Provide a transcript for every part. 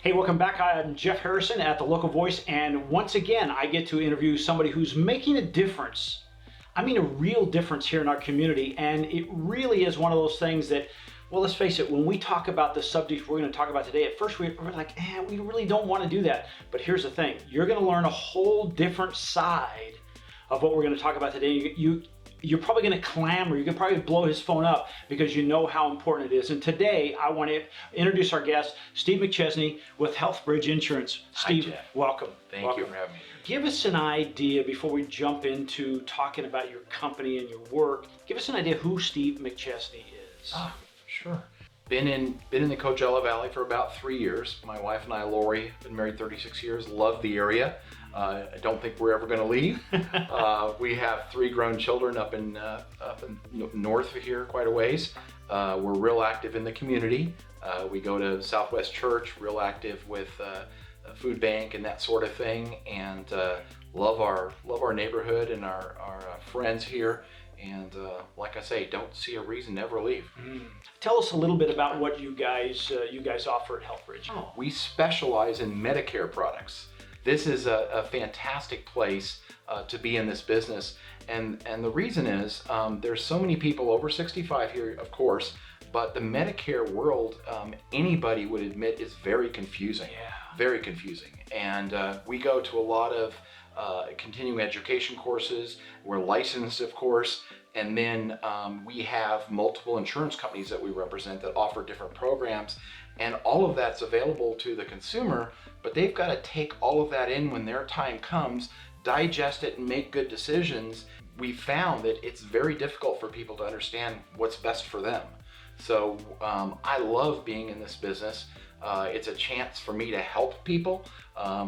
Hey, welcome back. I'm Jeff Harrison at The Local Voice, and once again, I get to interview somebody who's making a difference. I mean, a real difference here in our community, and it really is one of those things that, well, let's face it, when we talk about the subject we're going to talk about today, at first we're like, we really don't want to do that. But here's the thing, you're going to learn a whole different side of what we're going to talk about today. You're probably going to clamor, you can probably blow his phone up because you know how important it is. And today, I want to introduce our guest, Steve McChesney with HealthBridge Insurance. Steve, Hi, Jeff. welcome. Thank you for having me. Give us an idea before we jump into talking about your company and your work. Give us an idea who Steve McChesney is. Sure. Been in the Coachella Valley for about 3 years. My wife and I, Lori, have been married 36 years. Love the area. I don't think we're ever going to leave. We have 3 grown children up in north of here, quite a ways. We're real active in the community. We go to Southwest Church, real active with a food bank and that sort of thing, and love our neighborhood and our friends here. And like I say, don't see a reason to ever leave. Tell us a little bit about what you guys offer at HealthBridge. We specialize in Medicare products. This is a fantastic place to be in this business, and the reason is there's so many people over 65 here, of course, but the Medicare world, anybody would admit, is very confusing. Very confusing. And we go to a lot of continuing education courses. We're licensed, of course, and then we have multiple insurance companies that we represent that offer different programs, and all of that's available to the consumer, but they've got to take all of that in when their time comes, digest it, and make good decisions. We found that it's very difficult for people to understand what's best for them. So I love being in this business. It's a chance for me to help people.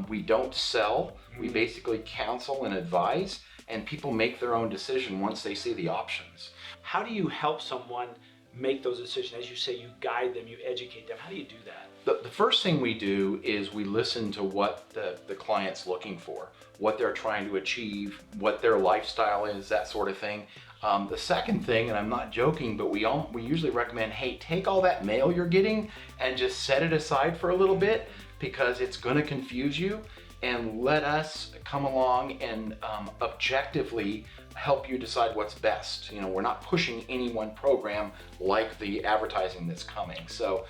We don't sell. We basically counsel and advise, and people make their own decision once they see the options. How do you help someone make those decisions? As you say, you guide them, you educate them. How do you do that? The first thing we do is we listen to what the client's looking for, what they're trying to achieve, what their lifestyle is, that sort of thing. The second thing, and I'm not joking, but we usually recommend, hey, take all that mail you're getting and just set it aside for a little bit, because it's going to confuse you, and let us come along and objectively help you decide what's best. You know, we're not pushing any one program like the advertising that's coming. So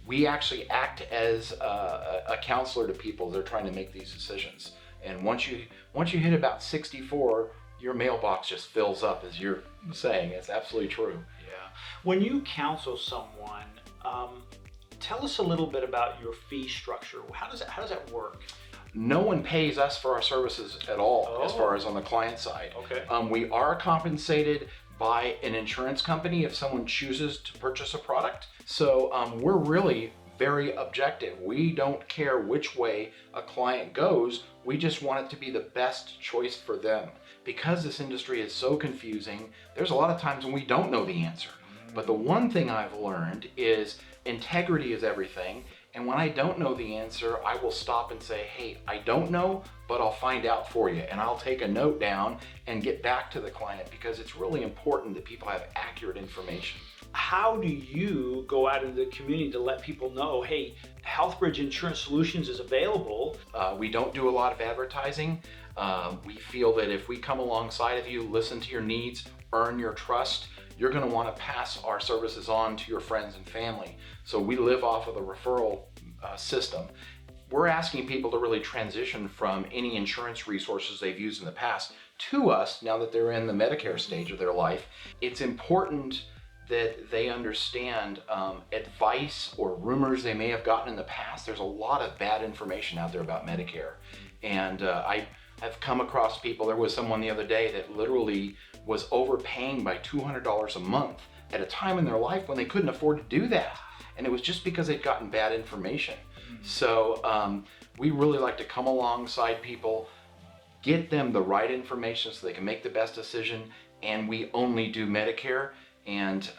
we actually act as a counselor to people that are trying to make these decisions. And once you hit about 64, your mailbox just fills up, as you're saying. It's absolutely true. Yeah. When you counsel someone, tell us a little bit about your fee structure. How does that work? No one pays us for our services at all, as far as on the client side. Okay. We are compensated by an insurance company if someone chooses to purchase a product. So we're really very objective. We don't care which way a client goes. We just want it to be the best choice for them. Because this industry is so confusing, there's a lot of times when we don't know the answer. But the one thing I've learned is integrity is everything. And when I don't know the answer, I will stop and say, hey, I don't know, but I'll find out for you. And I'll take a note down and get back to the client, because it's really important that people have accurate information. How do you go out into the community to let people know, hey, HealthBridge Insurance Solutions is available? We don't do a lot of advertising. We feel that if we come alongside of you, listen to your needs, earn your trust, you're going to want to pass our services on to your friends and family. So we live off of the referral system. We're asking people to really transition from any insurance resources they've used in the past to us now that they're in the Medicare stage of their life. It's important that they understand advice or rumors they may have gotten in the past. There's a lot of bad information out there about Medicare. And I have come across people. There was someone the other day that literally was overpaying by $200 a month at a time in their life when they couldn't afford to do that. And it was just because they'd gotten bad information. So we really like to come alongside people, get them the right information so they can make the best decision. And we only do Medicare. And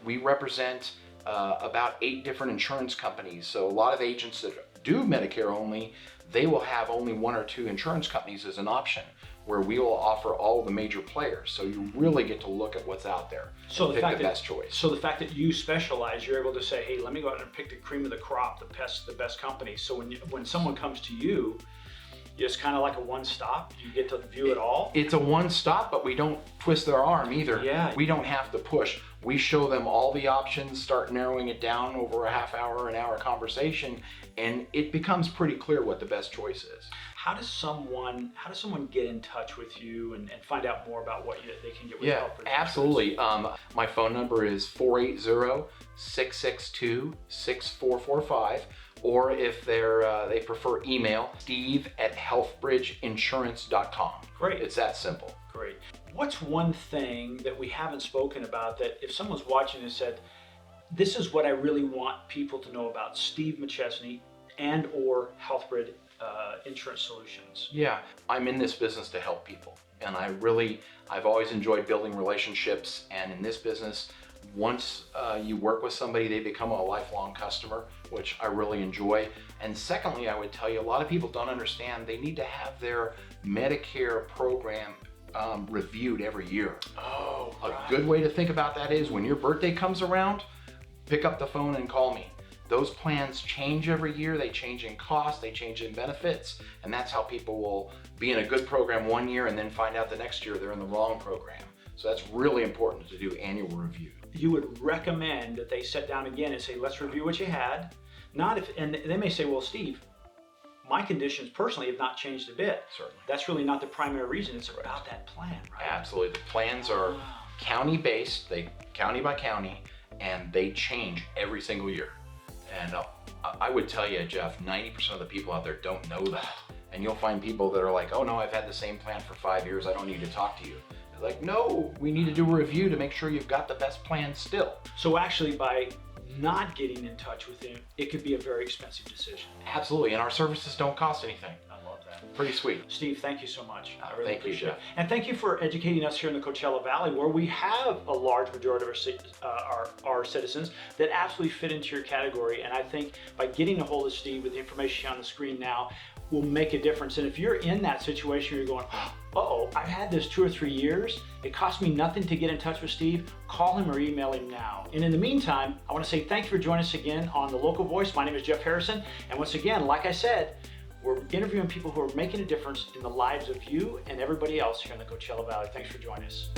we represent about 8 different insurance companies. So a lot of agents that do Medicare only, they will have only 1 or 2 insurance companies as an option. where we will offer all the major players. So you really get to look at what's out there. So and pick the best choice. So the fact that you specialize, you're able to say, hey, let me go out and pick the cream of the crop, the best companies. So when someone comes to you, it's kind of like a one-stop. You get to view it all. It's a one-stop, but we don't twist their arm either. Yeah. We don't have to push. We show them all the options, start narrowing it down over a half hour, an hour conversation, and it becomes pretty clear what the best choice is. How does someone get in touch with you and find out more about what they can get with Yeah, HealthBridge absolutely. My phone number is 480-662-6445. Or if they prefer email, steve@healthbridgeinsurance.com. Great. It's that simple. Great. What's one thing that we haven't spoken about that if someone's watching and said, this is what I really want people to know about Steve McChesney and or HealthBridge Insurance Solutions? Yeah, I'm in this business to help people. And I've always enjoyed building relationships. And in this business, once you work with somebody, they become a lifelong customer, which I really enjoy. And secondly, I would tell you, a lot of people don't understand they need to have their Medicare program reviewed every year. Oh, A good way to think about that is when your birthday comes around, pick up the phone and call me. Those plans change every year. They change in cost, they change in benefits, and that's how people will be in a good program one year and then find out the next year they're in the wrong program. So that's really important to do annual review. You would recommend that they sit down again and say, let's review what you had. And they may say, well, Steve, my conditions personally have not changed a bit. Certainly. That's really not the primary reason. It's about that plan, right? Absolutely. The plans are county-based, county by county, and they change every single year. And I would tell you, Jeff, 90% of the people out there don't know that. And you'll find people that are like, oh no, I've had the same plan for 5 years, I don't need to talk to you. They're like, no, we need to do a review to make sure you've got the best plan still. So actually, by not getting in touch with him, it could be a very expensive decision. Absolutely, and our services don't cost anything. I love that. Pretty sweet. Steve, thank you so much. I really Thank you, appreciate it. Jeff. And thank you for educating us here in the Coachella Valley, where we have a large majority of our citizens that absolutely fit into your category. And I think by getting a hold of Steve with the information on the screen now will make a difference. And if you're in that situation where you're going, uh-oh, I've had this 2 or 3 years, it cost me nothing to get in touch with Steve, call him or email him now. And in the meantime, I want to say thank you for joining us again on The Local Voice. My name is Jeff Harrison. And once again, like I said, we're interviewing people who are making a difference in the lives of you and everybody else here in the Coachella Valley. Thanks for joining us.